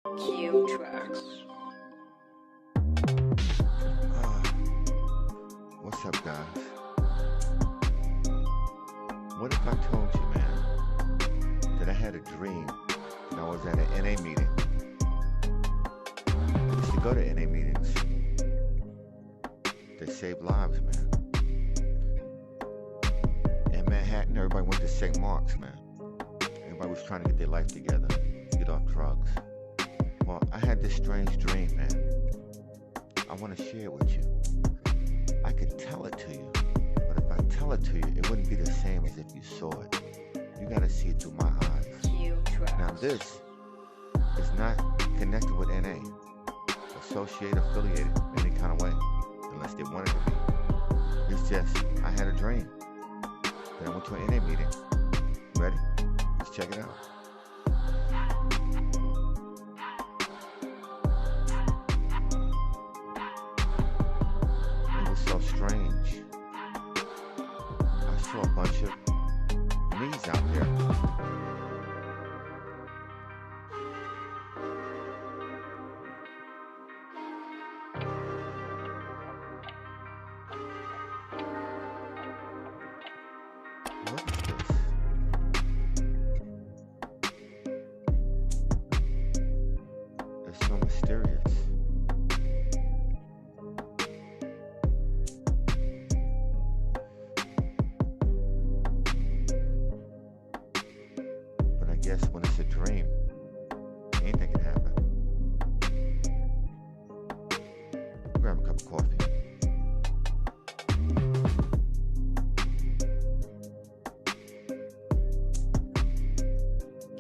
Q tracks. Uh, what's up, guys? What if I told you, man, that I had a dream and I was at an NA meeting? I used to go to NA meetings. They saved lives, man. In Manhattan, everybody went to St. Mark's, man. Everybody was trying to get their life together, get off drugs. Well, I had this strange dream, man. I want to share it with you. I could tell it to you, but if I tell it to you, it wouldn't be the same as if you saw it. You gotta see it through my eyes. Q tracks. Now this is not connected with NA, associated, affiliated in any kind of way, unless they wanted to be. It's just, I had a dream. Then I went to an NA meeting. Ready? Let's check it out. It was so strange. I saw a bunch of me's out there. What is this? It's so mysterious. But I guess when it's a dream, anything can happen. Grab a cup of coffee.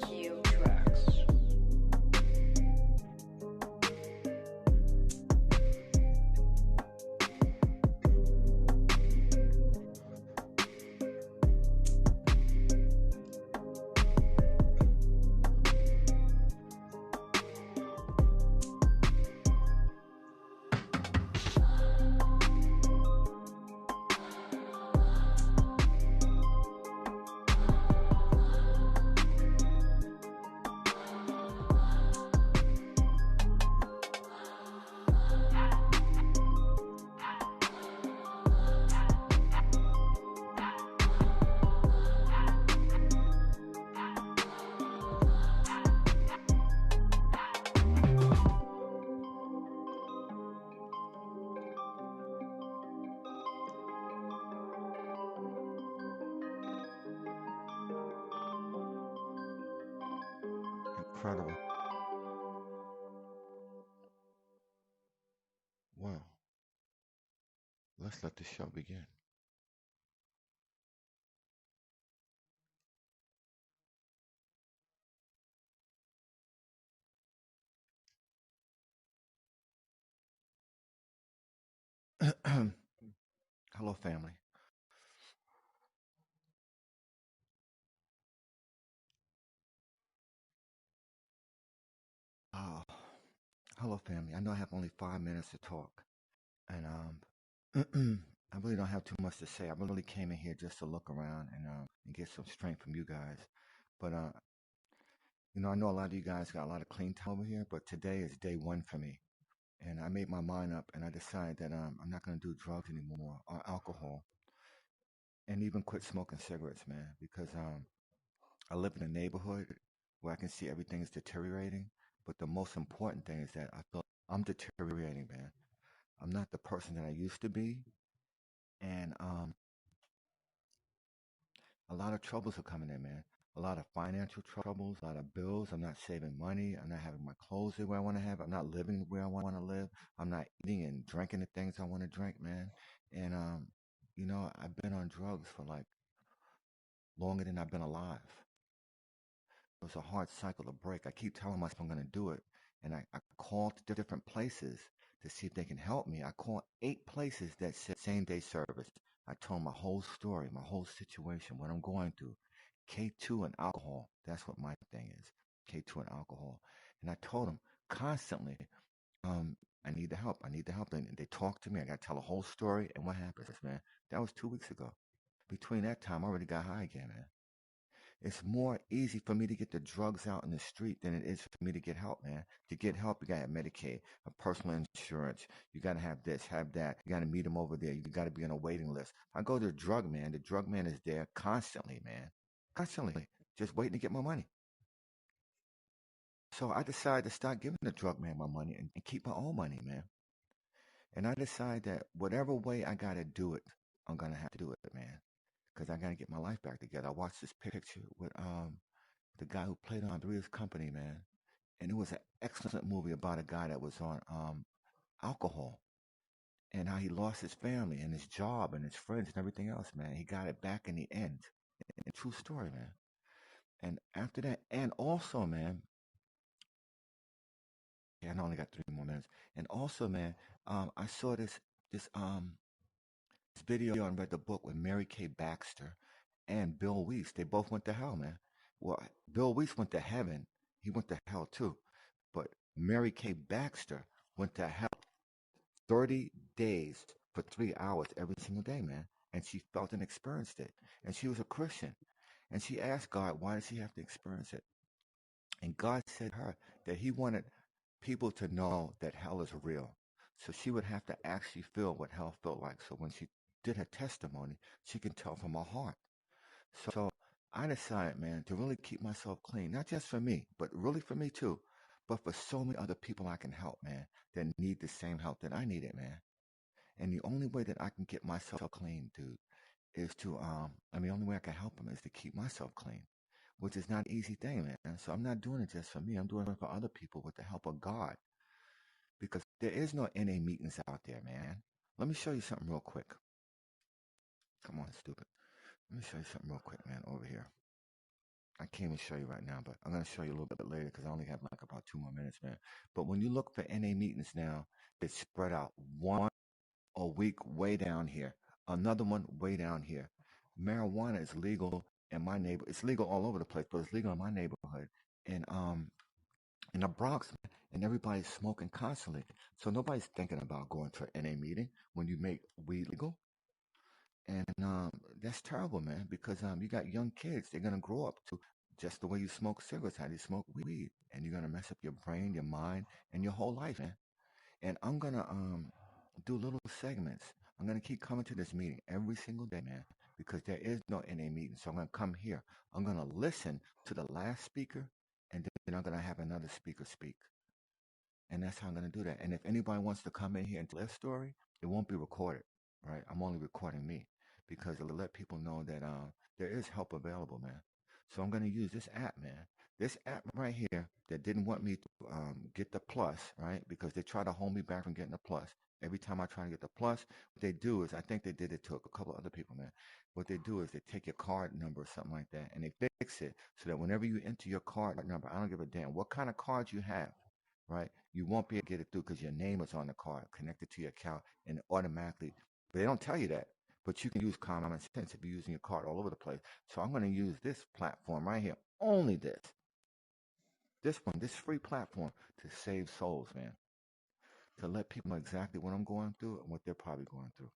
Q tracks. Incredible. Well, let's let the show begin. Hello, family. Oh, hello, family. I know I have only 5 minutes to talk, and I really don't have too much to say. I really came in here just to look around and get some strength from you guys. But I know a lot of you guys got a lot of clean time over here, but today is day one for me, and I made my mind up, and I decided that I'm not going to do drugs anymore or alcohol, and even quit smoking cigarettes, man, because I live in a neighborhood where I can see everything's deteriorating. But the most important thing is that I feel I'm deteriorating, man. I'm not the person that I used to be, and a lot of troubles are coming in, man. A lot of financial troubles, a lot of bills. I'm not saving money. I'm not having my clothes the way I want to have. I'm not living where I want to live. I'm not eating and drinking the things I want to drink, man. And I've been on drugs for like longer than I've been alive. It was a hard cycle to break. I keep telling myself I'm going to do it. And I called different places to see if they can help me. I called 8 places that said same day service. I told them my whole story, my whole situation, what I'm going through. K2 and alcohol. That's what my thing is. K2 and alcohol. And I told them constantly, um, I need the help. I need the help. And they talked to me. I got to tell a whole story. And what happens, man? That was 2 weeks ago. Between that time, I already got high again, man. It's more easy for me to get the drugs out in the street than it is for me to get help, man. To get help, you gotta have Medicaid, a personal insurance. You gotta have this, have that. You gotta meet them over there. You gotta be on a waiting list. I go to the drug man. The drug man is there constantly, man, constantly, just waiting to get my money. So I decided to start giving the drug man my money and keep my own money, man. And I decided that whatever way I gotta do it, I'm gonna have to do it, man, because I gotta get my life back together. I watched this picture with the guy who played on Three's Company, man, and it was an excellent movie about a guy that was on alcohol and how he lost his family and his job and his friends and everything else, man. He got it back in the end. And true story, man. And after that, and also, man, yeah, I only got 3 more minutes. And also, man, I saw this this video and read the book with Mary Kay Baxter and Bill Weiss. They both went to hell, man. Well, Bill Weiss went to heaven. He went to hell too. But Mary Kay Baxter went to hell 30 days for 3 hours every single day, man. And she felt and experienced it. And she was a Christian. And she asked God, why does she have to experience it? And God said to her that He wanted people to know that hell is real. So she would have to actually feel what hell felt like. So when she did her testimony, she can tell from her heart. So I decided, man, to really keep myself clean, not just for me, but really for me too, but for so many other people I can help, man, that need the same help that I needed, man. And the only way that I can get myself clean, dude, is to the only way I can help them is to keep myself clean, which is not an easy thing, man. So I'm not doing it just for me. I'm doing it for other people with the help of God, because there is no NA meetings out there, man. Let me show you something real quick. Come on, stupid. Let me show you something real quick, man, over here. I can't even show you right now, but I'm going to show you a little bit later because I only have like about 2 more minutes, man. But when you look for NA meetings now, it's spread out. One a week way down here, another one way down here. Marijuana is legal in my neighbor. It's legal all over the place, but it's legal in my neighborhood. And in the Bronx, and everybody's smoking constantly. So nobody's thinking about going to an NA meeting when you make weed legal. And that's terrible, man, because you got young kids. They're gonna grow up to just the way you smoke cigarettes, how you smoke weed, and you're gonna mess up your brain, your mind, and your whole life, man. And I'm gonna do little segments. I'm gonna keep coming to this meeting every single day, man, because there is no NA meeting. So I'm gonna come here. I'm gonna listen to the last speaker, and then I'm gonna have another speaker speak. And that's how I'm going to do that. And if anybody wants to come in here and tell their story, it won't be recorded, right? I'm only recording me because it'll let people know that there is help available, man. So I'm going to use this app, man. This app right here that didn't want me to get the plus, right? Because they try to hold me back from getting the plus. Every time I try to get the plus, what they do is, I think they did it to a couple other people, man. What they do is they take your card number or something like that, and they fix it so that whenever you enter your card number, I don't give a damn what kind of card you have, right? You won't be able to get it through because your name is on the card connected to your account and automatically. But they don't tell you that. But you can use common sense if you're using your card all over the place. So I'm going to use this platform right here, only this one, this free platform to save souls, man. To let people know exactly what I'm going through and what they're probably going through.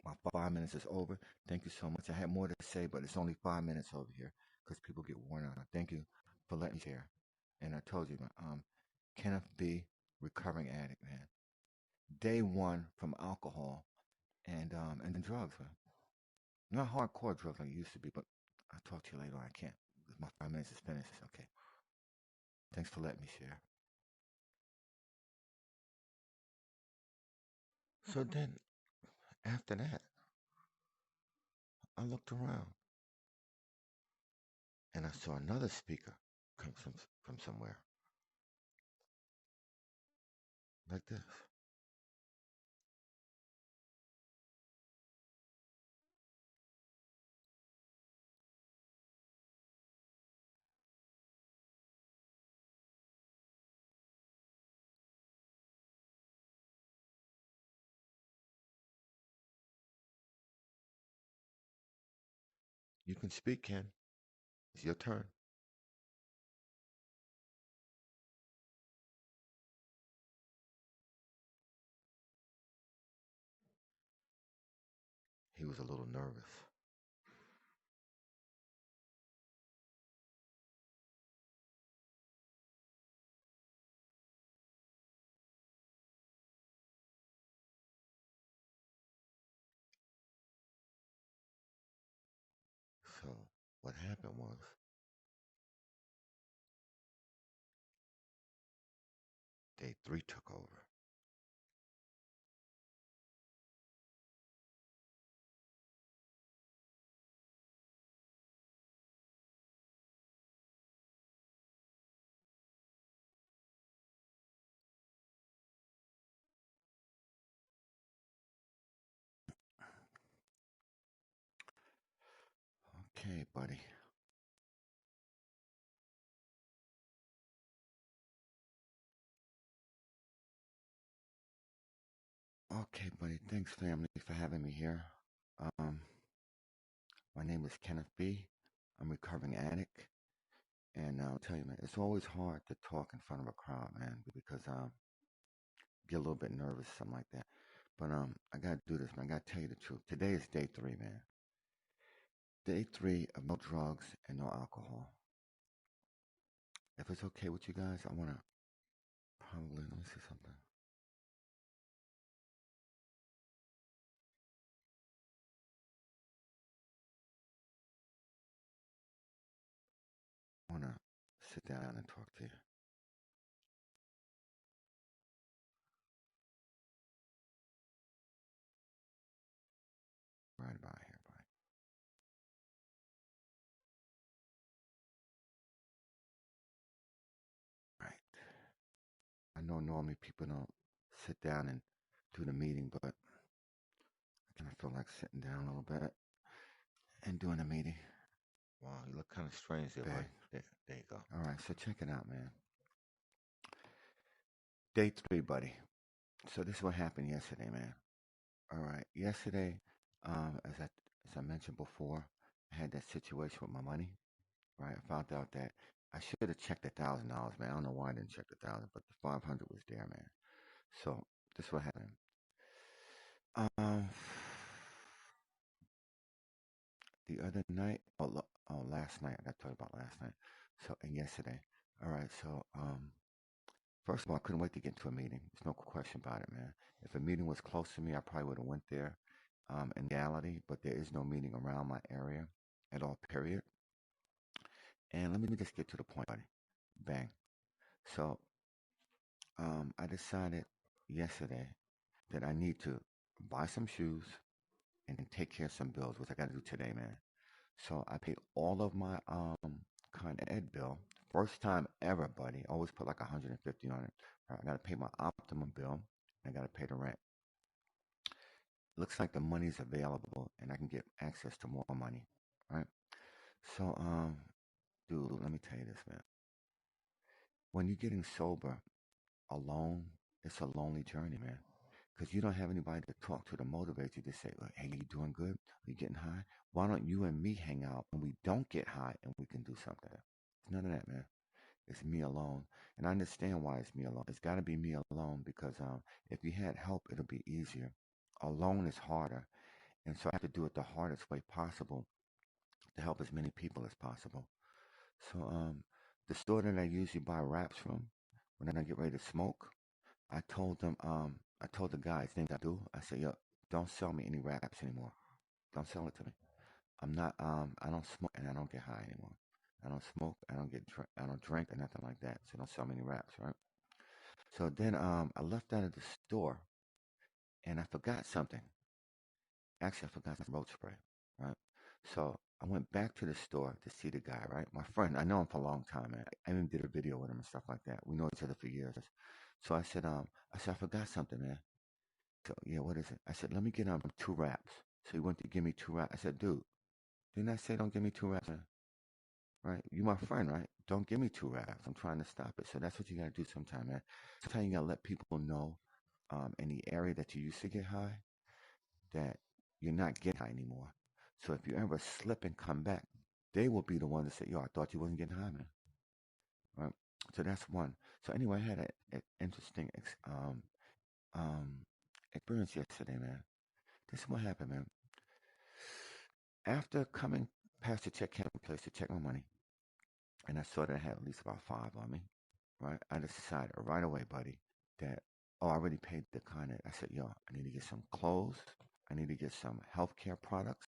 My 5 minutes is over. Thank you so much. I had more to say, but it's only 5 minutes over here because people get worn out. Thank you for letting me share. And I told you, Kenneth B, recovering addict, man. Day one from alcohol and then drugs, man. Not hardcore drugs like it used to be, but I'll talk to you later. I can't. My 5 minutes is finished. It's okay. Thanks for letting me share. So then, after that, I looked around and I saw another speaker come from somewhere like this. You can speak, Ken. It's your turn. He was a little nervous. So what happened was day three took over. Okay, buddy. Okay, buddy. Thanks, family, for having me here. Um, my name is Kenneth B. I'm a recovering addict, and I'll tell you, man, it's always hard to talk in front of a crowd, man, because get a little bit nervous, something like that. But I gotta do this, man. I gotta tell you the truth. Today is day three, man. Day three of no drugs and no alcohol. If it's okay with you guys, I wanna probably let me see something. I wanna sit down and talk to you right about here, buddy. Right. I know normally people don't sit down and do the meeting, but I kind of feel like sitting down a little bit and doing a meeting. Wow, you look kind of strange there, Big. buddy. There you go. All right, so check it out, man. Day three, buddy. So this is what happened yesterday, man. All right, yesterday, as I mentioned before, I had that situation with my money. Right, I found out that I should have checked $1,000, man. I don't know why I didn't check the thousand, but the 500 was there, man. So this is what happened. Um, the other night, last night, I got to tell you about last night. So, and yesterday. All right, so, first of all, I couldn't wait to get into a meeting. There's no question about it, man. If a meeting was close to me, I probably would have went there, in reality, but there is no meeting around my area at all, period. And let me just get to the point, buddy. Bang. So, I decided yesterday that I need to buy some shoes and take care of some bills, which I got to do today, man. So I paid all of my Con Ed bill. First time ever, buddy. Always put like 150 on it. Right, I got to pay my Optimum bill. And I got to pay the rent. Looks like the money's available, and I can get access to more money. Right. So dude, let me tell you this, man. When you're getting sober alone, it's a lonely journey, man. Because you don't have anybody to talk to motivate you to say, "Well, hey, you doing good? Are you getting high? Why don't you and me hang out when we don't get high and we can do something?" It's none of that, man. It's me alone. And I understand why it's me alone. It's got to be me alone because if you had help, it'll be easier. Alone is harder. And so I have to do it the hardest way possible to help as many people as possible. So the store that I usually buy wraps from when I get ready to smoke, I told the guy, his name's Abdul, I said, yo, don't sell me any wraps anymore. Don't sell it to me. I don't smoke and I don't get high anymore. I don't smoke, I don't drink or nothing like that. So don't sell me any wraps, right? So then I left out of the store and I forgot something. Actually, I forgot some road spray, right? So I went back to the store to see the guy, right? My friend, I know him for a long time, man. I even did a video with him and stuff like that. We know each other for years. So I said, I forgot something, man. So yeah, what is it? I said, let me get 2 wraps. So he went to give me 2 wraps. I said, dude, didn't I say don't give me 2 wraps, man? Right? You my friend, right? Don't give me 2 wraps. I'm trying to stop it. So that's what you gotta do sometime, man. Sometimes you gotta let people know in the area that you used to get high that you're not getting high anymore. So if you ever slip and come back, they will be the one to say, yo, I thought you wasn't getting high, man. Right? So that's one. So anyway, I had an interesting um, experience yesterday, man. This is what happened, man. After coming past the check counting place to check my money, and I saw that I had at least about 5 on me, right? I just decided right away, buddy, that, oh, I already paid the con ed. I said, yo, I need to get some clothes. I need to get some healthcare products.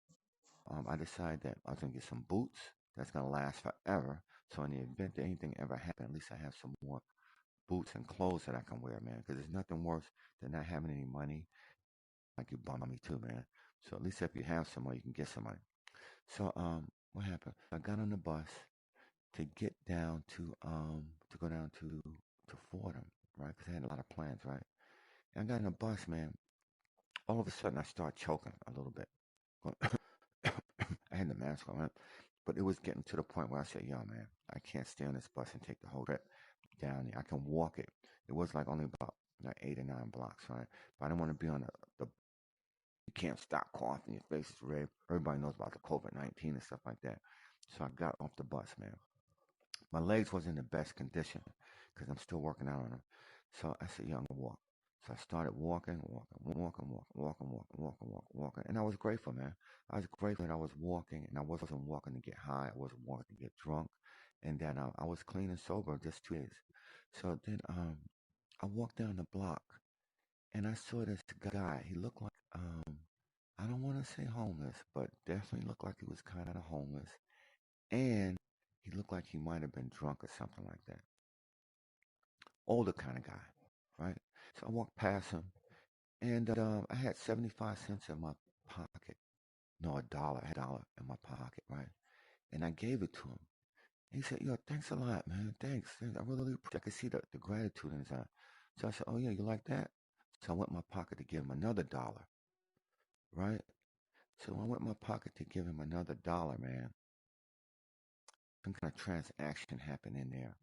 I decided that I was gonna get some boots that's gonna last forever. So in the event that anything ever happened, at least I have some more boots and clothes that I can wear, man. Because there's nothing worse than not having any money. Like you bum me too, man. So at least if you have some money, you can get some money. So what happened? I got on the bus to get down to go down to Fordham, right? Because I had a lot of plans, right? And I got on the bus, man. All of a sudden, I start choking a little bit. I had the mask on, right? But it was getting to the point where I said, "Yo, man, I can't stay on this bus and take the whole trip down there. I can walk it." It was like only about like 8 or 9 blocks, right? But I didn't want to be on the you can't stop coughing, your face is red. Everybody knows about the COVID-19 and stuff like that. So I got off the bus, man. My legs wasn't in the best condition because I'm still working out on them. So I said, "Yeah, I'm gonna walk." So I started walking. And I was grateful, man. I was grateful that I was walking and I wasn't walking to get high. I wasn't walking to get drunk. And that I was clean and sober just 2 days. So then I walked down the block and I saw this guy. He looked like, I don't want to say homeless, but definitely looked like he was kind of homeless. And he looked like he might have been drunk or something like that. Older kind of guy, right? So I walked past him, and I had 75 cents in my pocket. No, a dollar. I had a dollar in my pocket, right? And I gave it to him. He said, "Yo, thanks a lot, man. Thanks. I really appreciate it." I could see the gratitude in his eye. So I said, "Oh, yeah, you like that?" So I went in my pocket to give him another dollar, right? So I went in my pocket to give him another dollar, man. Some kind of transaction happened in there.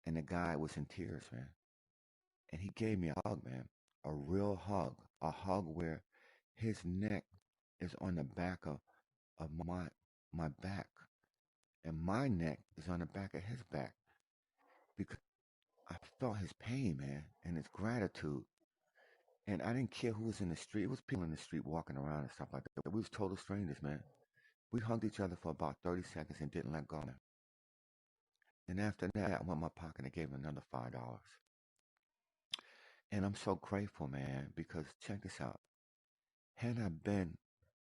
And the guy was in tears, man. And he gave me a hug, man. A real hug. A hug where his neck is on the back of my back. And my neck is on the back of his back. Because I felt his pain, man, and his gratitude. And I didn't care who was in the street. It was people in the street walking around and stuff like that. We was total strangers, man. We hugged each other for about 30 seconds and didn't let go, man. And after that, I went in my pocket and gave him another $5. And I'm so grateful, man, because check this out. Had I been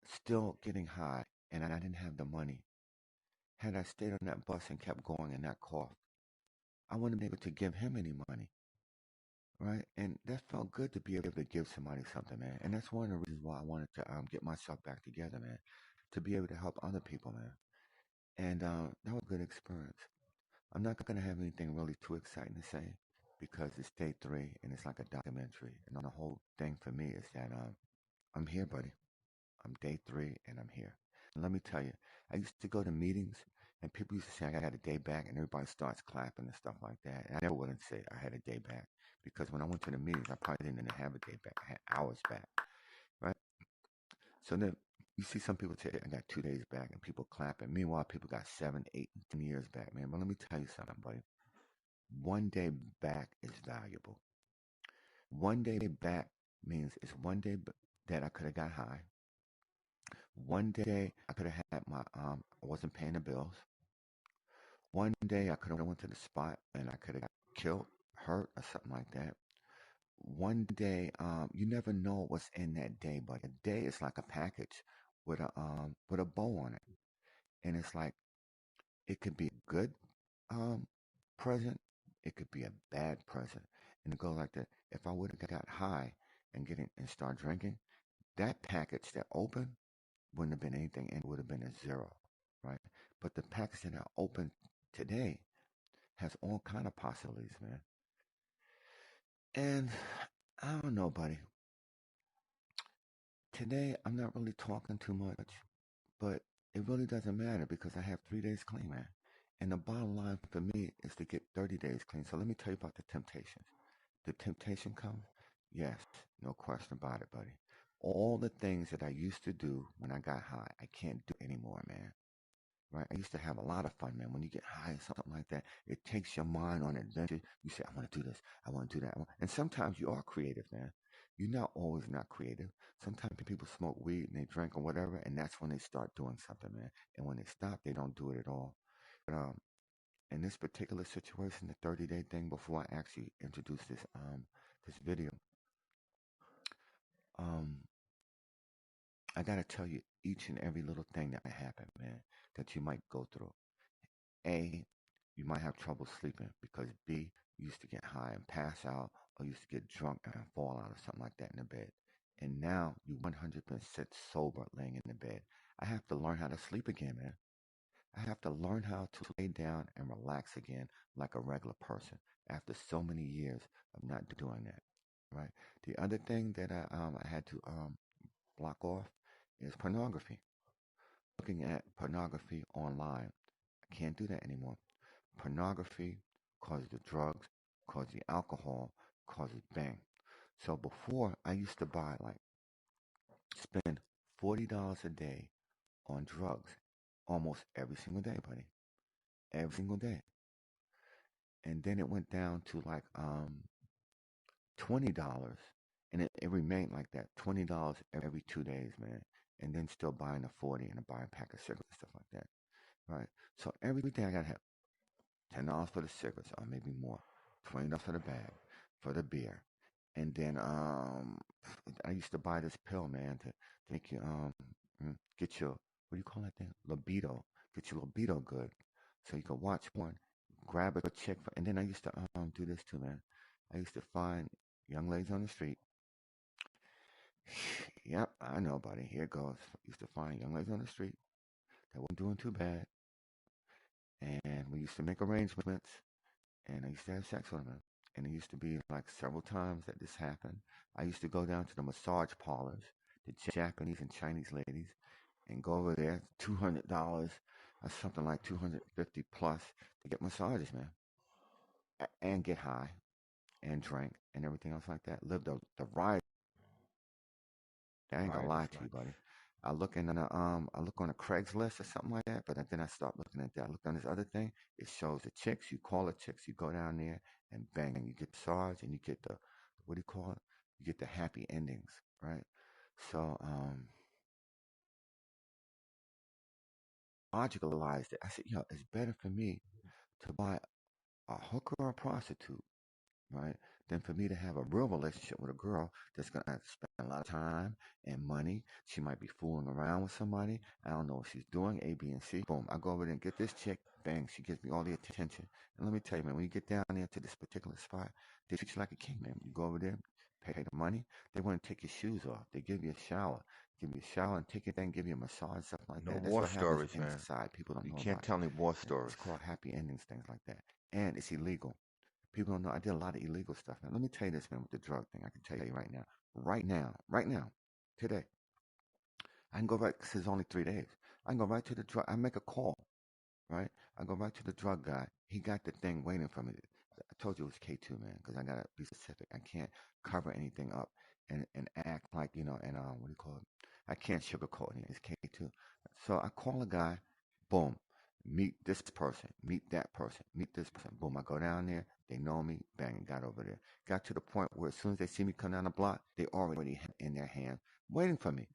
still getting high and I didn't have the money, had I stayed on that bus and kept going and not coughed, I wouldn't be able to give him any money, right? And that felt good to be able to give somebody something, man. And that's one of the reasons why I wanted to get myself back together, man, to be able to help other people, man. And that was a good experience. I'm not going to have anything really too exciting to say because it's day 3 and it's like a documentary. And the whole thing for me is that I'm here, buddy. I'm day 3 and I'm here. And let me tell you, I used to go to meetings and people used to say I had a day back and everybody starts clapping and stuff like that. And I never wouldn't say I had a day back because when I went to the meetings, I probably didn't even have a day back. I had hours back, right? So then you see some people say I got 2 days back and people clapping. Meanwhile, people got 7, 8, and 10 years back, man. But let me tell you something, buddy. One day back is valuable. One day back means it's one day that I could have got high. One day I could have had my I wasn't paying the bills. One day I could have went to the spot and I could have got killed, hurt, or something like that. One day, you never know what's in that day, but a day is like a package with a bow on it, and it's like it could be a good um present, it could be a bad present, and it goes like that. If I would have got high and getting and start drinking, that package that opened wouldn't have been anything and it would have been a zero, right? But the package that I opened today has all kind of possibilities, man. And I don't know, buddy. Today I'm not really talking too much, but it really doesn't matter because I have 3 days clean, man. And the bottom line for me is to get 30 days clean. So let me tell you about the temptations. The temptation comes, yes, no question about it, buddy. All the things that I used to do when I got high, I can't do anymore, man. Right? I used to have a lot of fun, man. When you get high or something like that, it takes your mind on adventure. You say, I want to do this. I want to do that. And sometimes you are creative, man. You're not always not creative. Sometimes people smoke weed and they drink or whatever, and that's when they start doing something, man. And when they stop, they don't do it at all. But in this particular situation, the 30-day thing, before I actually introduce this video, um, I gotta tell you each and every little thing that happened, man, that you might go through. A, you might have trouble sleeping because B, you used to get high and pass out, or you used to get drunk and fall out or something like that in the bed. And now you 100% sober laying in the bed. I have to learn how to sleep again, man. I have to learn how to lay down and relax again like a regular person after so many years of not doing that. Right. The other thing that I had to block off is pornography. Looking at pornography online. I can't do that anymore. Pornography causes the drugs, causes the alcohol, causes bang. So before I used to buy like spend $40 a day on drugs almost every single day, buddy. Every single day. And then it went down to like $20 and it remained like that. $20 every 2 days, man. And then still buying a 40 and a buy a pack of cigarettes and stuff like that. Right. So every day I gotta have $10 for the cigarettes, or maybe more. $20 for the bag, for the beer. And then I used to buy this pill, man, to make you get your, what do you call that thing? Libido. Get your libido good. So you could watch one, grab a chick, and then I used to do this too, man. I used to find young ladies on the street. Yep, I know, buddy. Here it goes. Used to find young ladies on the street that wasn't doing too bad, and we used to make arrangements, and I used to have sex with them. And it used to be like several times that this happened. I used to go down to the massage parlors, the Japanese and Chinese ladies, and go over there, $200 or something like 250 plus to get massages, man, and get high and drink and everything else like that. Live the ride. I ain't gonna lie Riders to you, life. buddy. I look on a Craigslist or something like that, but then I start looking at that. I look on this other thing. It shows the chicks. You call the chicks. You go down there and bang, and you get massage, and you get the, what do you call it? You get the happy endings, right? So logicalized it. I said, yo, it's better for me to buy a hooker or a prostitute, right? Than for me to have a real relationship with a girl that's gonna spend a lot of time and money. She might be fooling around with somebody. I don't know what she's doing, A, B, and C. Boom. I go over there and get this chick. Bang. She gives me all the attention. And let me tell you, man, when you get down there to this particular spot, they treat you like a king, man. You go over there, pay the money. They want to take your shoes off. They give you a shower. Give you a shower and take it then give you a massage, stuff like No that. That's war what happens stories, man. inside. People don't You know can't about it. tell any war And it's stories. called happy endings, things like that. And it's illegal. People don't know I did a lot of illegal stuff. Now, let me tell you this, man, with the drug thing. I can tell you right now, today. I can go right, because it's only 3 days. I can go right to the drug. I make a call, right? I go right to the drug guy. He got the thing waiting for me. I told you it was K2, man, because I got to be specific. I can't cover anything up and act like, and what do you call it? I can't sugarcoat it. It's K2. So I call a guy, boom, meet this person, meet that person, meet this person. Boom, I go down there. They know me. Bang, got over there. Got to the point where as soon as they see me come down the block, they already have in their hand waiting for me.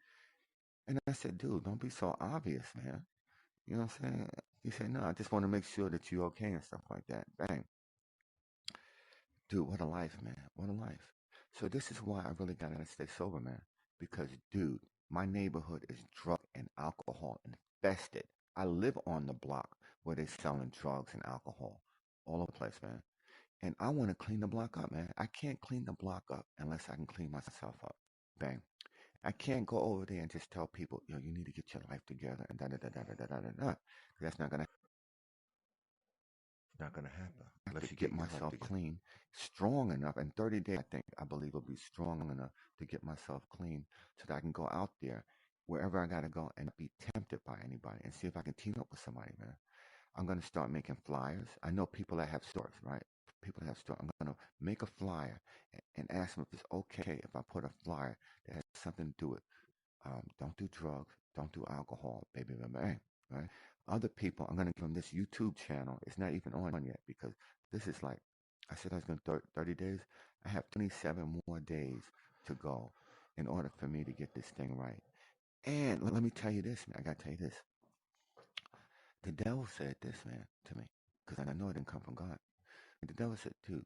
And I said, dude, don't be so obvious, man. You know what I'm saying? He said, no, I just want to make sure that you're okay and stuff like that. Bang. Dude, what a life, man. What a life. So this is why I really got to stay sober, man. Because, dude, my neighborhood is drug and alcohol infested. I live on the block where they're selling drugs and alcohol all over the place, man. And I want to clean the block up, man. I can't clean the block up unless I can clean myself up. Bang. I can't go over there and just tell people, yo, you need to get your life together and da da da da da da da da da. That's not gonna It's not gonna happen have to unless you get get your life myself together. clean, strong enough. In 30 days, I believe will be strong enough to get myself clean so that I can go out there wherever I gotta go and not be tempted by anybody and see if I can team up with somebody, man. I'm gonna start making flyers. I know people that have stores, right? People that have stores. I'm gonna make a flyer and ask them if it's okay if I put a flyer that has something to do with don't do drugs, don't do alcohol, baby, baby, bang, right? Other people, I'm going to give them this YouTube channel. It's not even on yet because this is like, I said I was going to 30 days. I have 27 more days to go in order for me to get this thing right. And let me tell you this, man. I got to tell you this. The devil said this, man, to me because I know it didn't come from God. And the devil said, dude,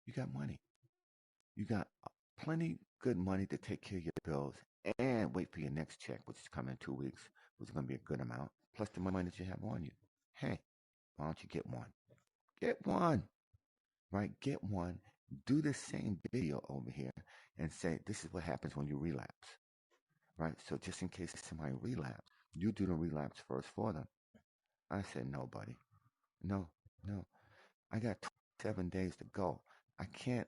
you got money. You got plenty good money to take care of your bills and wait for your next check, which is coming in 2 weeks, which is going to be a good amount, plus the money that you have on you. Hey, why don't you get one? Get one, right? Get one. Do the same video over here and say, this is what happens when you relapse, right? So just in case somebody relapse, you do the relapse first for them. I said, no, buddy. No, no. I got 7 days to go. I can't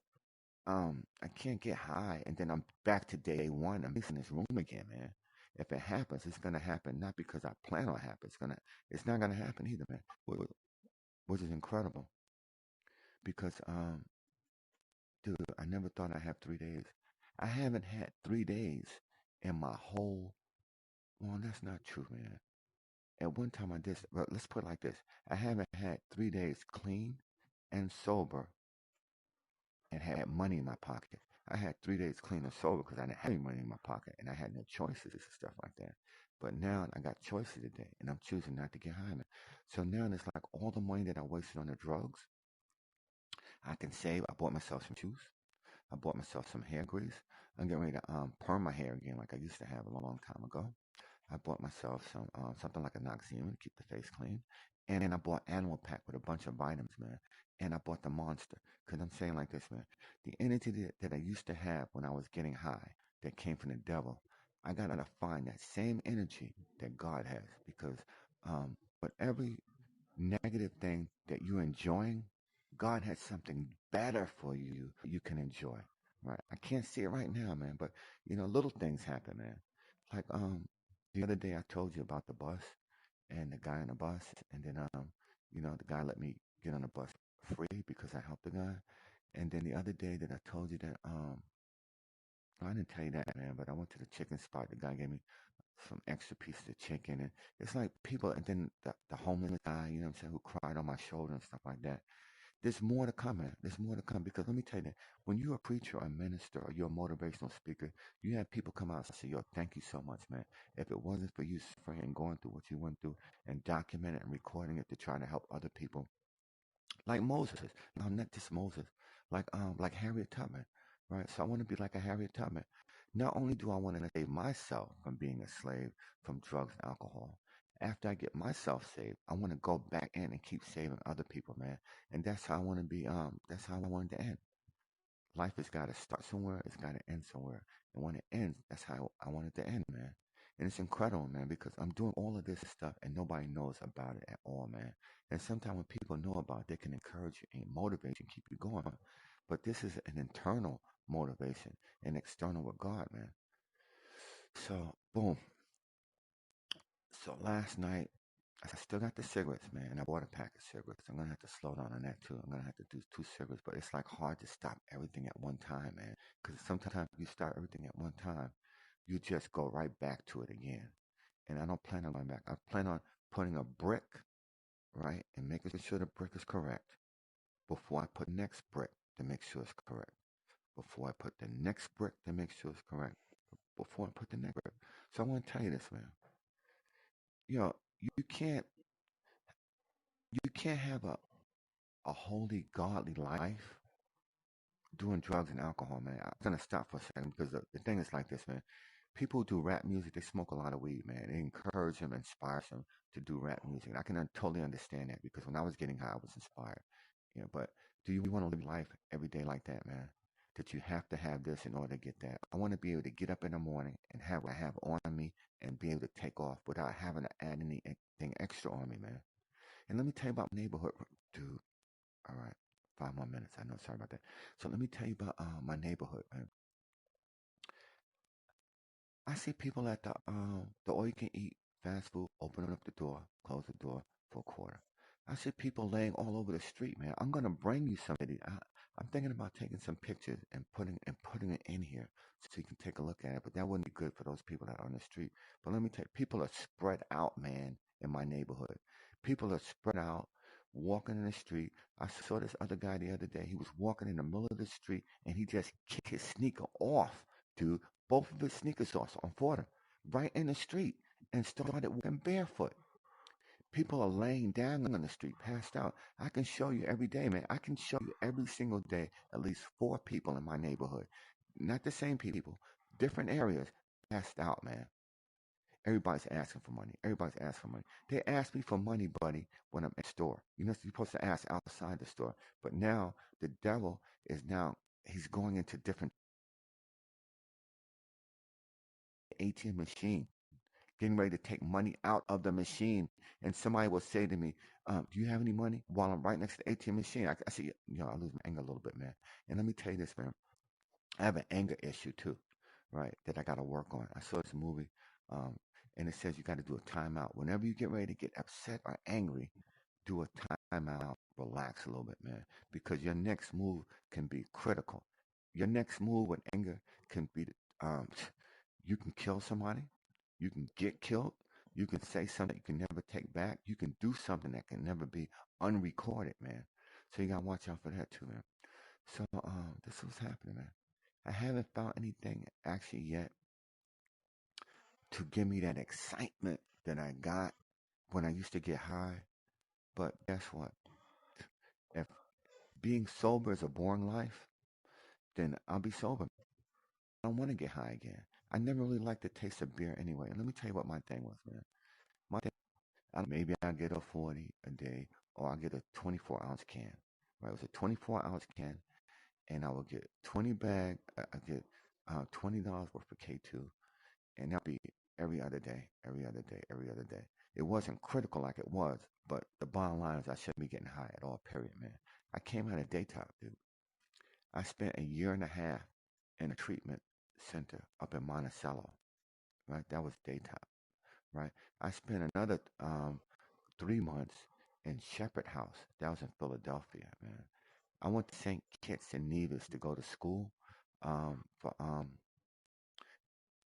I can't get high and then I'm back to day one. I'm in this room again, man. If it happens, it's gonna happen not because I plan on it happen. It's not gonna happen either, man. Which is incredible because dude, I never thought I'd have 3 days. I haven't had 3 days in my whole. Well, that's not true, man. At one time I did. Well, let's put it like this: I haven't had 3 days clean and sober and had money in my pocket. I had 3 days clean and sober because I didn't have any money in my pocket and I had no choices and stuff like that. But now I got choices today and I'm choosing not to get high, man. So now it's like all the money that I wasted on the drugs, I can save. I bought myself some shoes. I bought myself some hair grease. I'm getting ready to perm my hair again like I used to have a long time ago. I bought myself some something like a Noxzema to keep the face clean, and then I bought Animal Pack with a bunch of vitamins, man. And I bought the Monster because I'm saying like this, man. The energy that I used to have when I was getting high, that came from the devil, I gotta find that same energy that God has because with every negative thing that you're enjoying, God has something better for you can enjoy. Right? I can't see it right now, man, but little things happen, man. Like the other day I told you about the bus and the guy on the bus and then the guy let me get on the bus free because I helped the guy. And then the other day that I told you that I didn't tell you that, man, but I went to the chicken spot. The guy gave me some extra pieces of chicken, and it's like people, and then the homeless guy, you know what I'm saying, who cried on my shoulder and stuff like that. There's more to come, man. There's more to come because let me tell you that when you're a preacher, or a minister, or you're a motivational speaker, you have people come out and say, "Yo, thank you so much, man. If it wasn't for you suffering and going through what you went through and documenting and recording it to try to help other people, like Moses. No, not just Moses, like Harriet Tubman, right? So I want to be like a Harriet Tubman. Not only do I want to save myself from being a slave from drugs and alcohol, after I get myself saved, I want to go back in and keep saving other people, man. And that's how I want to be. That's how I want it to end. Life has got to start somewhere. It's got to end somewhere. And when it ends, that's how I want it to end, man. And it's incredible, man, because I'm doing all of this stuff and nobody knows about it at all, man. And sometimes when people know about it, they can encourage you and motivate you and keep you going. But this is an internal motivation and external with God, man. So, boom. So last night, I still got the cigarettes, man. And I bought a pack of cigarettes. I'm gonna have to slow down on that too. I'm gonna have to do 2 cigarettes, but it's like hard to stop everything at one time, man. Because sometimes you start everything at one time, you just go right back to it again. And I don't plan on going back. I plan on putting a brick, right, and making sure the brick is correct before I put the next brick to make sure it's correct. Before I put the next brick to make sure it's correct. Before I put the next brick. So I want to tell you this, man. You know, you can't you can't have a holy, godly life doing drugs and alcohol, man. I'm gonna stop for a second because the thing is like this, man. People who do rap music, they smoke a lot of weed, man. It encourages them, inspires them to do rap music. I can totally understand that because when I was getting high, I was inspired. But do you want to live life every day like that, man? That you have to have this in order to get that. I want to be able to get up in the morning and have what I have on me and be able to take off without having to add anything extra on me, man. And let me tell you about my neighborhood, dude. All right, 5 more minutes. I know, sorry about that. So let me tell you about my neighborhood, man. I see people at the all you can eat fast food, opening up the door, close the door for a quarter. I see people laying all over the street, man. I'm gonna bring you somebody. I'm thinking about taking some pictures and putting it in here so you can take a look at it. But that wouldn't be good for those people that are on the street. But let me tell you, people are spread out, man, in my neighborhood. People are spread out, walking in the street. I saw this other guy the other day. He was walking in the middle of the street and he just kicked his sneaker off, dude, both of his sneakers off on Fordham, right in the street, and started walking barefoot. People are laying down on the street, passed out. I can show you every day, man. I can show you every single day at least 4 people in my neighborhood. Not the same people, different areas. asked out, man. Everybody's asking for money. Everybody's asking for money. They ask me for money, buddy, when I'm in the store. You're supposed to ask outside the store. But now the devil is now, he's going into different ATM machine, getting ready to take money out of the machine. And somebody will say to me, do you have any money? While I'm right next to the ATM machine. I see, I lose my anger a little bit, man. And let me tell you this, man. I have an anger issue too, right? That I got to work on. I saw this movie, um, and it says you got to do a timeout. Whenever you get ready to get upset or angry, do a timeout, relax a little bit, man, because your next move can be critical. Your next move with anger can be, um, you can kill somebody, you can get killed, you can say something you can never take back, you can do something that can never be unrecorded, man. So you gotta watch out for that too, man. So this was happening, man. I haven't found anything actually yet to give me that excitement that I got when I used to get high. But guess what? If being sober is a boring life, then I'll be sober. I don't want to get high again. I never really liked the taste of beer anyway. And let me tell you what my thing was, man. My thing, maybe I get a 40 a day, or I get a 24-ounce can. Right? It was a 24-ounce can, and I would get 20 bag. I get $20 worth of K2, and that'll be every other day, every other day, every other day. It wasn't critical like it was, but the bottom line is I shouldn't be getting high at all, period, man. I came out of daytop, dude. I spent a year and a half in a treatment center up in Monticello, right? That was daytop, right? I spent another 3 months in Shepherd House. That was in Philadelphia, man. I went to St. Kitts and Nevis to go to school for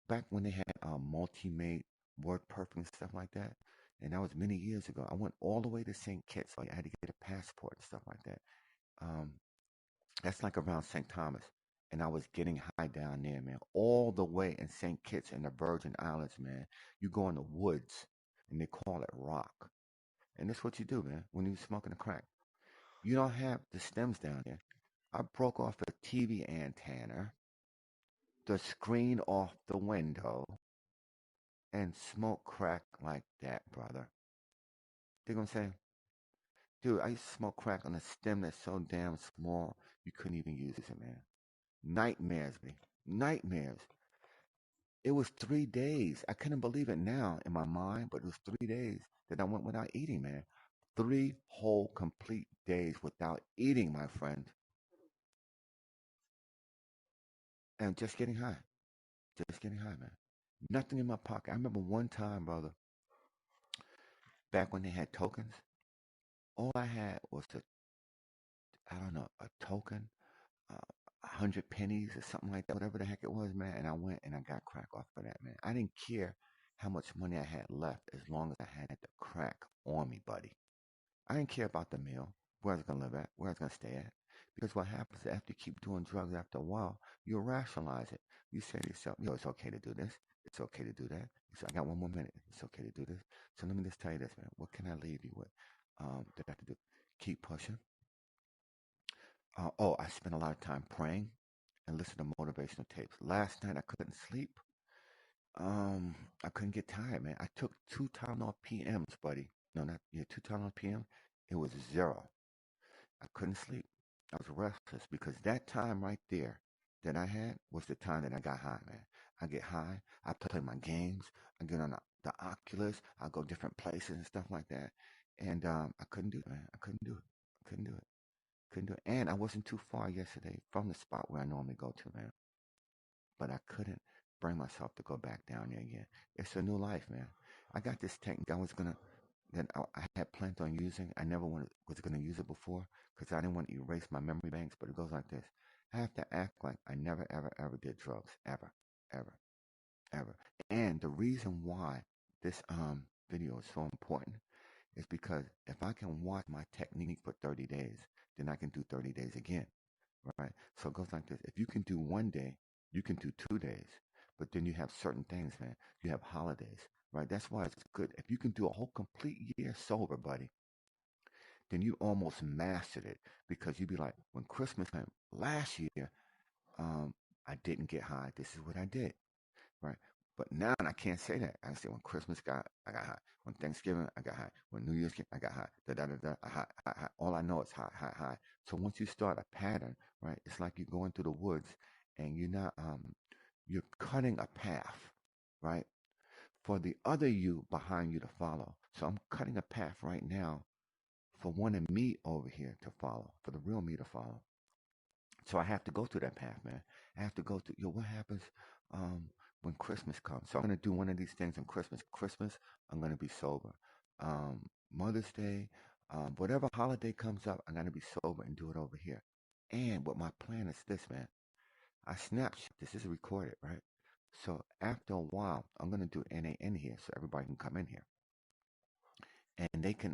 back when they had multi-mate word perfect and stuff like that. And that was many years ago. I went all the way to St. Kitts. So I had to get a passport and stuff like that. Um, that's like around St. Thomas. And I was getting high down there, man. All the way in St. Kitts and the Virgin Islands, man. You go in the woods and they call it rock. And that's what you do, man, when you're smoking a crack. You don't have the stems down there. I broke off a TV antenna, the screen off the window, and smoke crack like that, brother. Dig what I'm saying? Dude, I used to smoke crack on a stem that's so damn small you couldn't even use it, man. Nightmares, me. Nightmares. It was 3 days. I couldn't believe it now in my mind, but it was 3 days that I went without eating, man. 3 whole complete days without eating, my friend. And just getting high. Just getting high, man. Nothing in my pocket. I remember one time, brother, back when they had tokens, all I had was I don't know, a token, 100 pennies or something like that, whatever the heck it was, man. And I went and I got crack off of that, man. I didn't care how much money I had left as long as I had the crack on me, buddy. I didn't care about the meal, where I was gonna live at, where I was gonna stay at. Because what happens after you keep doing drugs after a while, you rationalize it. You say to yourself, yo, it's okay to do this. It's okay to do that. So I got 1 more minute. It's okay to do this. So let me just tell you this, man. What can I leave you with? That I have to do. Keep pushing. I spent a lot of time praying and listening to motivational tapes. Last night I couldn't sleep. I couldn't get tired, man. I took 2 Tylenol PMs, buddy. No, not yeah, 2 Tylenol PM. It was zero. I couldn't sleep. I was restless because that time right there that I had was the time that I got high, man. I get high. I play my games. I get on the Oculus. I go different places and stuff like that. And I couldn't do it, man. I couldn't do it. Couldn't do it. Couldn't do it. And I wasn't too far yesterday from the spot where I normally go to, man. But I couldn't bring myself to go back down there again. It's a new life, man. I got this technique that I had planned on using. I never was gonna use it before because I didn't want to erase my memory banks. But it goes like this: I have to act like I never, ever, ever did drugs, ever, ever, ever. And the reason why this video is so important is because if I can watch my technique for 30 days, then I can do 30 days again, right? So it goes like this: if you can do one day, you can do 2 days, but then you have certain things, man. You have holidays, right? That's why it's good. If you can do a whole complete year sober, buddy, then you almost mastered it because you'd be like, when Christmas came last year, I didn't get high. This is what I did, right? But now I can't say that. I can say when Christmas I got high. When Thanksgiving, I got high. When New Year's came, I got high. Da da da da, high, high, high. All I know is high, high, high. So once you start a pattern, right, it's like you're going through the woods and you're cutting a path, right, for the other you behind you to follow. So I'm cutting a path right now for one of me over here to follow, for the real me to follow. So I have to go through that path, man. I have to go through. Yo, what happens um, when Christmas comes? So I'm gonna do one of these things on Christmas. Christmas, I'm gonna be sober. Mother's Day, whatever holiday comes up, I'm gonna be sober and do it over here. And what my plan is this, man. I snapshot. This is recorded, right? So after a while, I'm gonna do NAN here, so everybody can come in here, and they can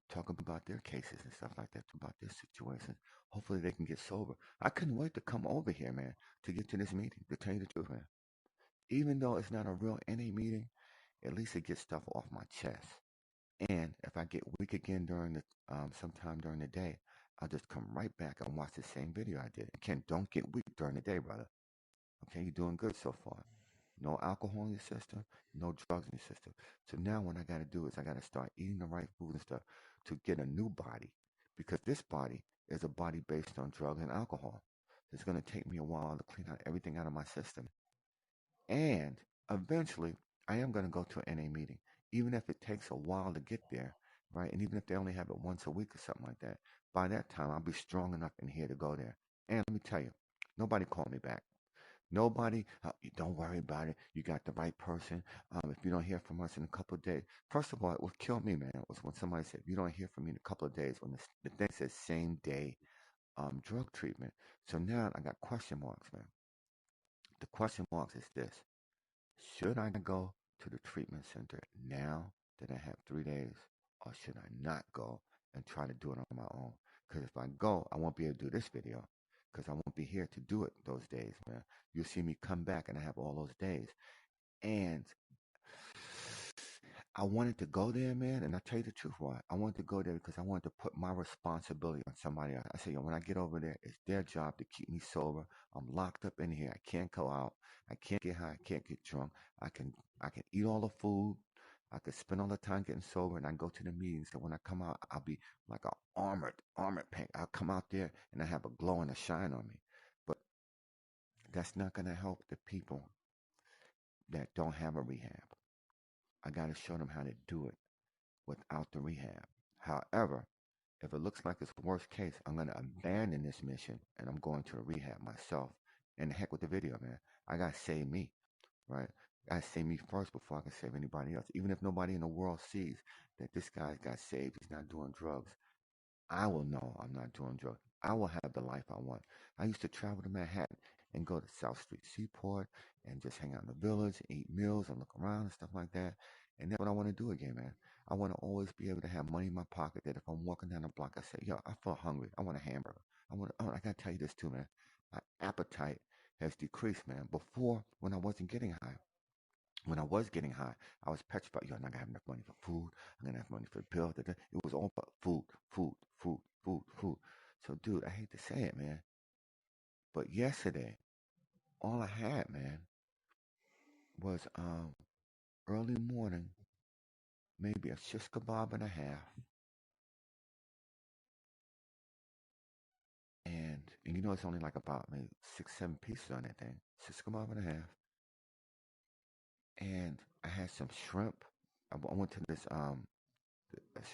talk about their cases and stuff like that, about their situations. Hopefully they can get sober. I couldn't wait to come over here, man, to get to this meeting, to tell you the truth, man. Even though it's not a real NA meeting, at least it gets stuff off my chest. And if I get weak again during the sometime during the day, I'll just come right back and watch the same video I did. Again, don't get weak during the day, brother. Okay, you're doing good so far. No alcohol in your system, no drugs in your system. So now what I got to do is I got to start eating the right food and stuff to get a new body, because this body is a body based on drugs and alcohol. It's going to take me a while to clean out everything out of my system. And eventually, I am going to go to an NA meeting, even if it takes a while to get there, right? And even if they only have it once a week or something like that, by that time, I'll be strong enough in here to go there. And let me tell you, nobody called me back. Nobody, don't worry about it. You got the right person. If you don't hear from us in a couple of days, first of all, it would kill me, man. It was when somebody said, if you don't hear from me in a couple of days, when the thing says same day drug treatment. So now I got question marks, man. The question marks is this: should I go to the treatment center now that I have 3 days, or should I not go and try to do it on my own? Because if I go, I won't be able to do this video because I won't be here to do it those days, man. You'll see me come back and I have all those days. And I wanted to go there, man, and I tell you the truth, why? I wanted to go there because I wanted to put my responsibility on somebody else. I said, yo, when I get over there, it's their job to keep me sober. I'm locked up in here. I can't go out. I can't get high. I can't get drunk. I can I can eat all the food. I could spend all the time getting sober, and I go to the meetings. So when I come out, I'll be like a armored paint. I'll come out there and I have a glow and a shine on me. But that's not gonna help the people that don't have a rehab. I gotta show them how to do it without the rehab. However, if it looks like it's worst case, I'm going to abandon this mission and I'm going to a rehab myself. And heck with the video, man. I got to save me, right? I got to save me first before I can save anybody else. Even if nobody in the world sees that this guy got saved, he's not doing drugs, I will know I'm not doing drugs. I will have the life I want. I used to travel to Manhattan and go to South Street Seaport and just hang out in the village, eat meals and look around and stuff like that. And that's what I want to do again, man. I want to always be able to have money in my pocket that if I'm walking down the block, I say, yo, I feel hungry. I want a hamburger. I got to tell you this too, man. My appetite has decreased, man. Before, when I wasn't getting high, when I was getting high, I was petrified. Yo, I'm not gonna have enough money for food. I'm gonna have money for the bill. It was all about food, food, food, food, food. So, dude, I hate to say it, man, but yesterday, all I had, man, was early morning, maybe a shish kebab and a half, and you know it's only like about maybe 6, 7 pieces on that thing. Shish kebab and a half, and I had some shrimp. I went to this a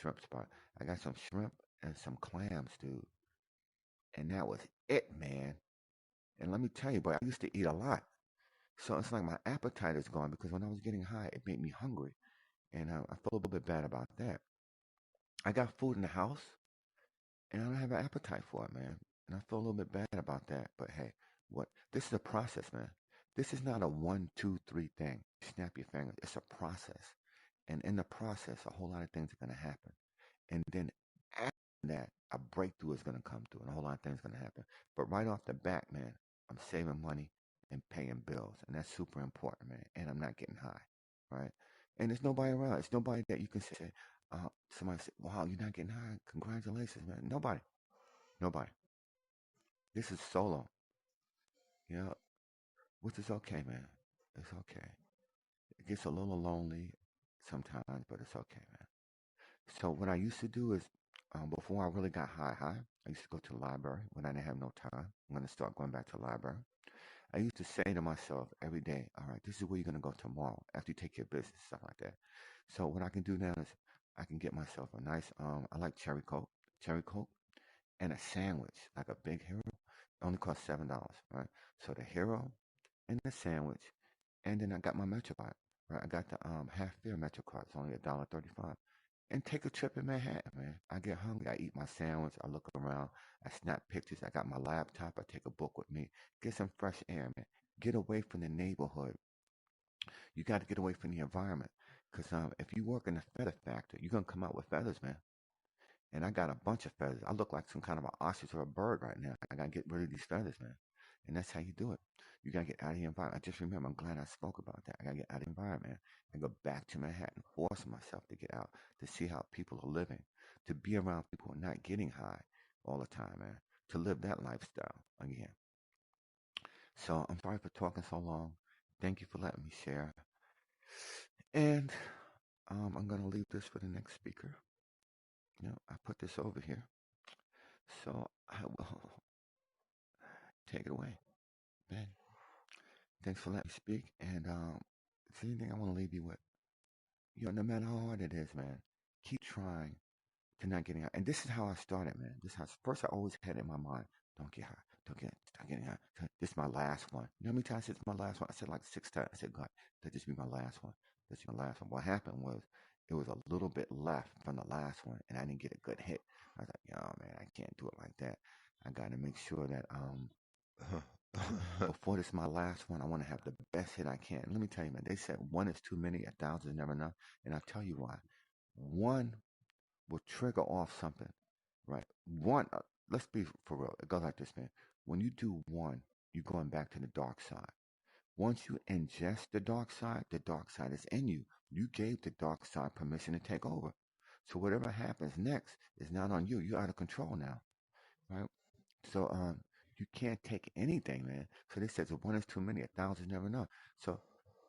shrimp spot. I got some shrimp and some clams, dude, and that was it, man. And let me tell you, boy, I used to eat a lot. So it's like my appetite is gone because when I was getting high, it made me hungry. And I feel a little bit bad about that. I got food in the house and I don't have an appetite for it, man. And I feel a little bit bad about that. But hey, what? This is a process, man. This is not a 1, 2, 3 thing. Snap your fingers. It's a process. And in the process, a whole lot of things are going to happen. And then after that, a breakthrough is going to come through and a whole lot of things are going to happen. But right off the bat, man, I'm saving money and paying bills. And that's super important, man. And I'm not getting high, right? And there's nobody around. It's nobody that you can say, somebody say, wow, you're not getting high. Congratulations, man. Nobody. Nobody. This is solo. You know, which is okay, man. It's okay. It gets a little lonely sometimes, but it's okay, man. So what I used to do is, before I really got high, I used to go to the library when I didn't have no time. I'm gonna start going back to the library. I used to say to myself every day, all right, this is where you're gonna go tomorrow after you take your business, stuff like that. So what I can do now is I can get myself a nice, I like cherry coke, and a sandwich, like a big hero. It only costs $7, right? So the hero and the sandwich, and then I got my Metro card, right? I got the half fare Metro card. It's only $1.35. And take a trip in Manhattan, man. I get hungry, I eat my sandwich, I look around, I snap pictures, I got my laptop, I take a book with me, get some fresh air, man. Get away from the neighborhood. You got to get away from the environment. Because if you work in a feather factory, you're going to come out with feathers, man. And I got a bunch of feathers. I look like some kind of an ostrich or a bird right now. I got to get rid of these feathers, man. And that's how you do it. You got to get out of the environment. I just remember, I'm glad I spoke about that. I got to get out of the environment and go back to Manhattan, force myself to get out, to see how people are living, to be around people who are not getting high all the time, man, to live that lifestyle again. So I'm sorry for talking so long. Thank you for letting me share. And I'm going to leave this for the next speaker. I put this over here. So I will take it away. Ben, thanks for letting me speak. And is there anything I want to leave you with? No matter how hard it is, man, keep trying to not getting high. And this is how I started, man. This is how, first I always had in my mind, don't get high. Stop getting high. This is my last one. You know how many times it's my last one? I said like 6 times. I said, God, let this be my last one. This is my last one. What happened was it was a little bit left from the last one, and I didn't get a good hit. I was like, oh man, I can't do it like that. I got to make sure that before this is my last one, I want to have the best hit I can. Let me tell you, man. They said one is too many, 1,000 is never enough, and I'll tell you why. One will trigger off something, right? One, let's be for real. It goes like this, man. When you do one, you're going back to the dark side. Once you ingest the dark side is in you. You gave the dark side permission to take over. So whatever happens next is not on you. You're out of control now, right? So you can't take anything, man. So they said, so one is too many, 1,000 is never enough. So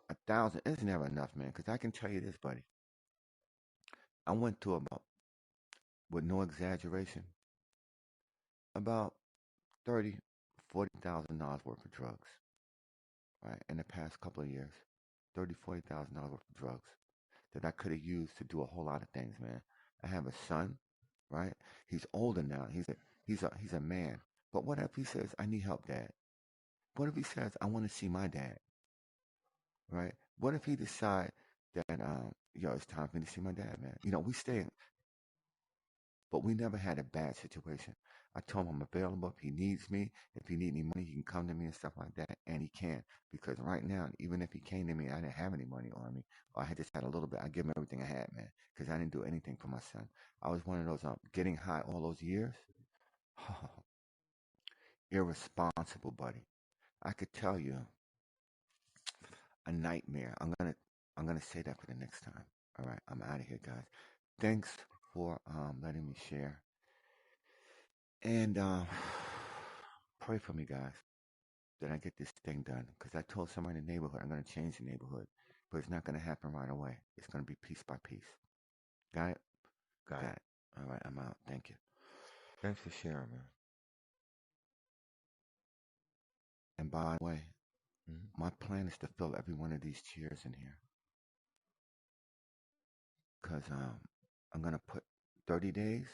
1,000 is never enough, man. Because I can tell you this, buddy. I went through about, with no exaggeration, about 30, $40,000 worth of drugs, right? In the past couple of years, $40,000 worth of drugs that I could have used to do a whole lot of things, man. I have a son, right? He's older now. He's a man. But what if he says, I need help, Dad? What if he says, I want to see my dad, right? What if he decide that it's time for me to see my dad, man? We stay, but we never had a bad situation. I told him I'm available if he needs me. If he need any money, he can come to me and stuff like that, and he can. Because right now, even if he came to me, I didn't have any money on me, or I had just had a little bit. I give him everything I had, man, because I didn't do anything for my son. I was one of those getting high all those years. Irresponsible, buddy. I could tell you a nightmare. I'm gonna say that for the next time. All right, I'm out of here, guys. Thanks for letting me share. And pray for me, guys, that I get this thing done. Because I told somebody in the neighborhood I'm going to change the neighborhood, but it's not going to happen right away. It's going to be piece by piece. Got it? Got Got it. it. All right, I'm out. Thank you. Thanks for sharing, man. And by the way, Hmm. my plan is to fill every one of these chairs in here. Because I'm going to put 30 days,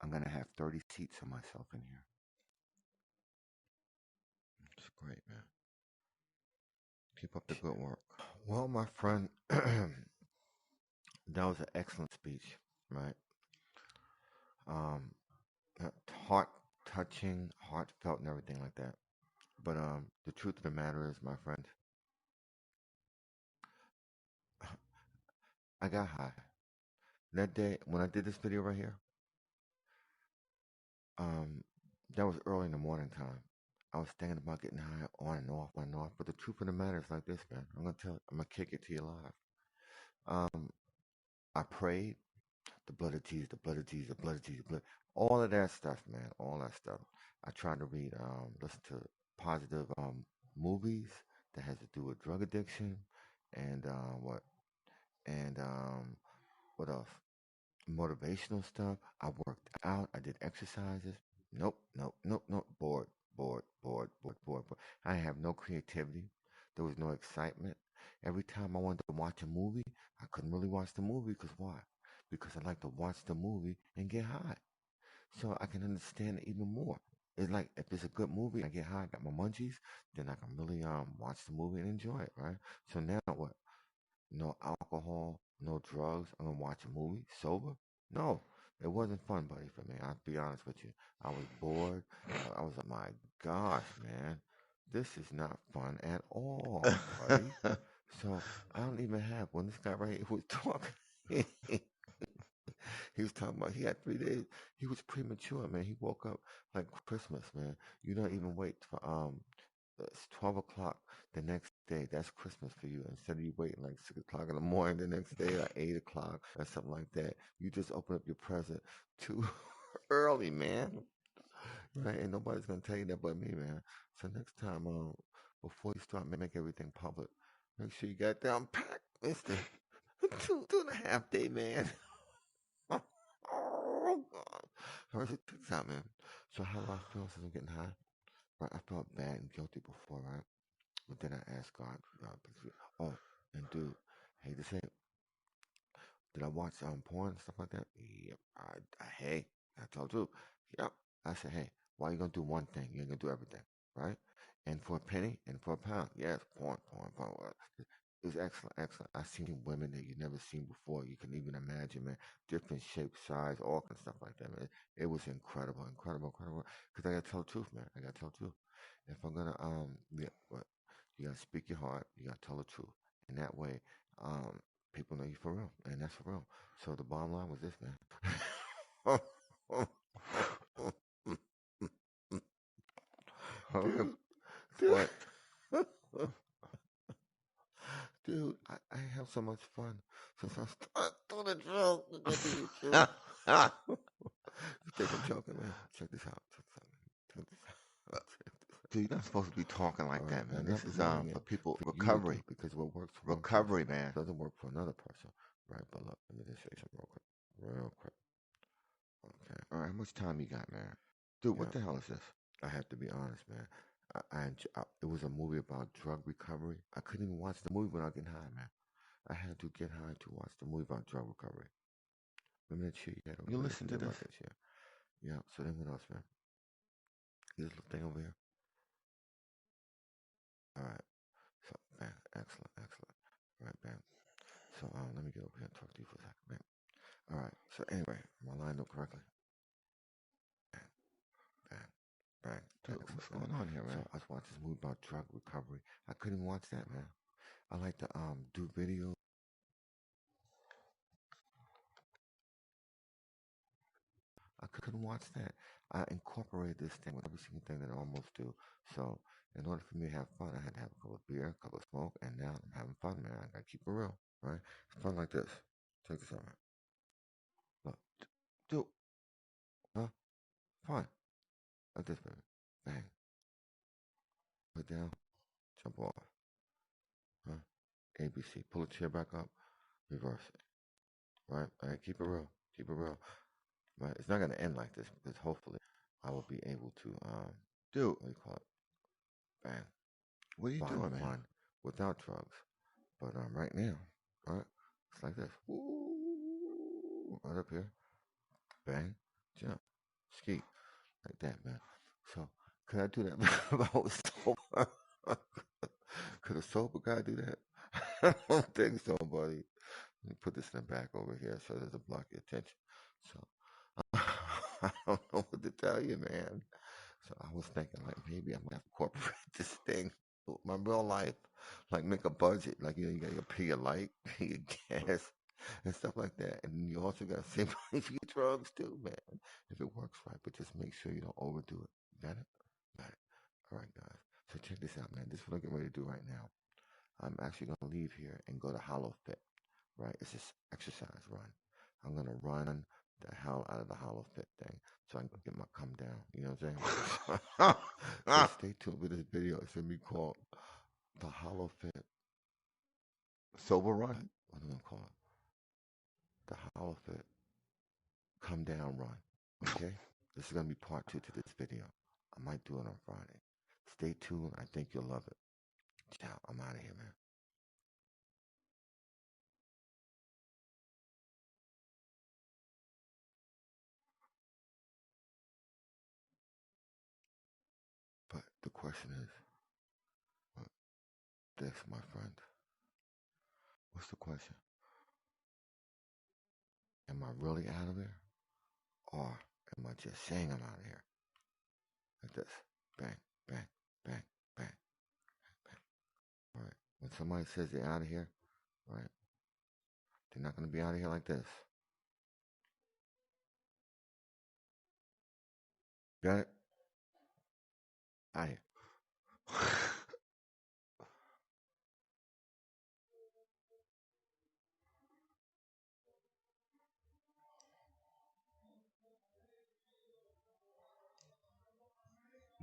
I'm going to have 30 seats for myself in here. It's great, man. Keep up the good work. Well, my friend, that That was an excellent speech, right? um, heart touching, heartfelt, and everything like that. But the truth of the matter is, my friend, I got high that day when I did this video right here. Um, that was early in the morning time. I was thinking about getting high on and off, on and off. But the truth of the matter is like this, man. I'm gonna kick it to you live. I prayed, the blood of Jesus, the blood of Jesus, the blood of Jesus, blood, all of that stuff, man, all that stuff. I tried to read, listen to positive movies that has to do with drug addiction and and what else? Motivational stuff. I worked out. I did exercises. Nope, nope, nope, nope. Bored, bored, bored, bored, bored, bored. I have no creativity. There was no excitement. Every time I wanted to watch a movie, I couldn't really watch the movie because why? Because I like to watch the movie and get high, so I can understand it even more. It's like if it's a good movie, I get high, I got my munchies, then I can really watch the movie and enjoy it, right? So now what? No alcohol, no drugs. I'm gonna watch a movie sober? No, it wasn't fun, buddy, for me. I'll be honest with you. I was bored. I was like, my gosh, man, this is not fun at all, buddy. So I don't even have when this guy right here was talking. He was talking about he had 3 days. He was premature, man. He woke up like Christmas, man. You don't even wait for it's 12 o'clock the next day. That's Christmas for you. Instead of you waiting like 6 o'clock in the morning the next day, like 8 o'clock or something like that, you just open up your present too early, man. Right? And nobody's gonna tell you that but me, man. So next time, before you start make everything public, make sure you got down packed, Mister. Two and a half day, man. Oh God. So I said, check this out, man. So how do I feel since I'm getting high? Right, I felt bad and guilty before, right? But then I asked God, oh, and dude, hate to say it, did I watch porn and stuff like that? Yep. Hey, I told you. Yep. I said, hey, why you gonna do one thing? You ain't gonna do everything, right? And for a penny and for a pound, yes, porn, porn, porn. It was excellent, excellent. I seen women that you never seen before. You can even imagine, man, different shape, size, all kind of stuff like that, man. It was incredible, incredible, incredible. Because I gotta tell the truth, man. I gotta tell the truth. If I'm gonna yeah, what you gotta speak your heart. You gotta tell the truth, and that way, um, people know you for real, and that's for real. So the bottom line was this, man. Dude, dude, What? dude, I have so much fun since I started doing the drugs. I gotta tell you the truth. You think I'm joking, man? Check this out. Check this out, man. Check this out. Check this out. Dude, you're not supposed to be talking All like right, that, man. man. I'm This not is promoting for it people for you to do recovery. because what works for one Recovery, person man. doesn't work for another person. Right, but look, let me just say something real quick. Real quick. Okay. All right, how much time you got, man? Dude, What yeah. the hell is this? I have to be honest, man. It was a movie about drug recovery. I couldn't even watch the movie without getting high, man. I had to get high to watch the movie about drug recovery. Remember that shit you had over You there? listen to Forget this? about that shit. Yeah. So then what else, man? This little thing over here. All right. So, man, excellent, excellent. All right, man. So, let me get over here and talk to you for a second, man. All right. So anyway, am I lined up correctly? Bang, bang, bang. Dude, Excellent, what's man. going on here, So man? I was watching this movie about drug recovery. I couldn't even watch that, man. I like to do videos. I couldn't watch that. I incorporated this thing with every single thing that I almost do. So in order for me to have fun, I had to have a couple of beer, a couple of smoke, and now I'm having fun, man. I gotta keep it real, right? It's fun like this. Check this out, man. Look, dude, huh? Fun like this, baby. Bang, put down, jump off, huh? ABC, pull a chair back up, reverse it, right? All right, keep it real, keep it real, right? It's not gonna end like this because hopefully I will be able to Dude, what do you call it? Bang. what are you Fun, doing, man? fun without drugs. But right now, right, it's like this. Ooh, right up here, bang, jump, ski, like that, man. So could I do that if I was sober? Could a sober guy do that? I don't think so, buddy. Let me put this in the back over here so it doesn't block your attention. So I don't know what to tell you, man. So I was thinking like maybe I'm gonna have to incorporate this thing with my real life, like make a budget. Like you gotta pay your light, pay your gas, and stuff like that. And you also gotta save money for your drugs too, man. If it works right, but just make sure you don't overdo it. Got it? Got it. All right, guys. So check this out, man. This is what I'm getting ready to do right now. I'm actually gonna leave here and go to Hollow Fit. Right? It's just exercise run. I'm gonna run the hell out of the Hollow Fit thing so I can get my come down. You know what I'm saying? So Ah, stay tuned with this video. It's gonna be called the Hollow Fit sober run. what am I gonna call it? The Hollow Fit Come Down Run. Okay? This is gonna be part two to this video. I might do it on Friday. Stay tuned. I think you'll love it. Ciao. I'm out of here, man. But the question is, what, this, my friend, what's the question? Am I really out of here? Or am I just saying I'm out of here? Like this. Bang, bang, bang, bang, bang. All right. When somebody says they're out of here, right, they're not going to be out of here like this. Got it? Out of here.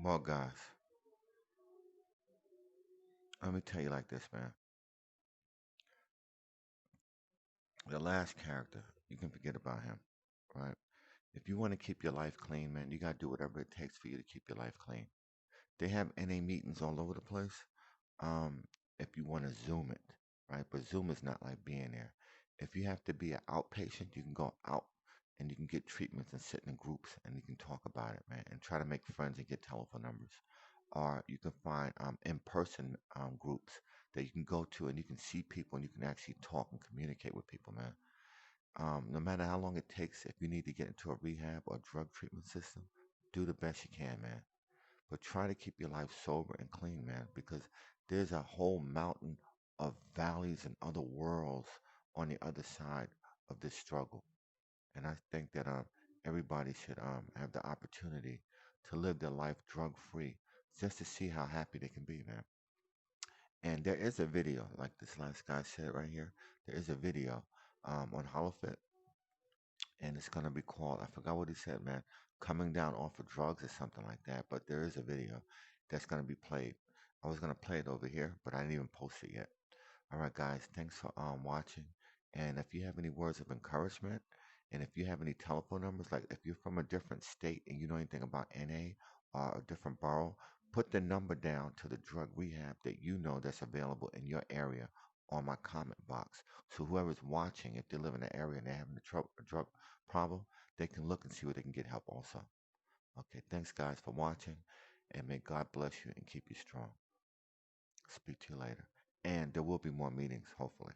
Well, guys, let me tell you like this, man. The last character, you can forget about him, right? If you want to keep your life clean, man, you got to do whatever it takes for you to keep your life clean. They have NA meetings all over the place. Um, if you want to Zoom it, right? But Zoom is not like being there. If you have to be an outpatient, you can go out and you can get treatments and sit in groups and you can talk about it, man, and try to make friends and get telephone numbers. Or you can find in-person groups that you can go to and you can see people and you can actually talk and communicate with people, man. No matter how long it takes, if you need to get into a rehab or drug treatment system, do the best you can, man. But try to keep your life sober and clean, man, because there's a whole mountain of valleys and other worlds on the other side of this struggle. And I think that everybody should have the opportunity to live their life drug free, just to see how happy they can be, man. And there is a video, like this last guy said right here. There is a video on HoloFit, and it's gonna be called, I forgot what he said, man, coming down off of drugs or something like that. But there is a video that's gonna be played. I was gonna play it over here, but I didn't even post it yet. All right, guys, thanks for watching. And if you have any words of encouragement, and if you have any telephone numbers, like if you're from a different state and you know anything about NA or a different borough, put the number down to the drug rehab that you know that's available in your area on my comment box. So whoever's watching, if they live in the area and they're having a drug problem, they can look and see where they can get help also. Okay, thanks guys for watching, and may God bless you and keep you strong. Speak to you later. And there will be more meetings, hopefully.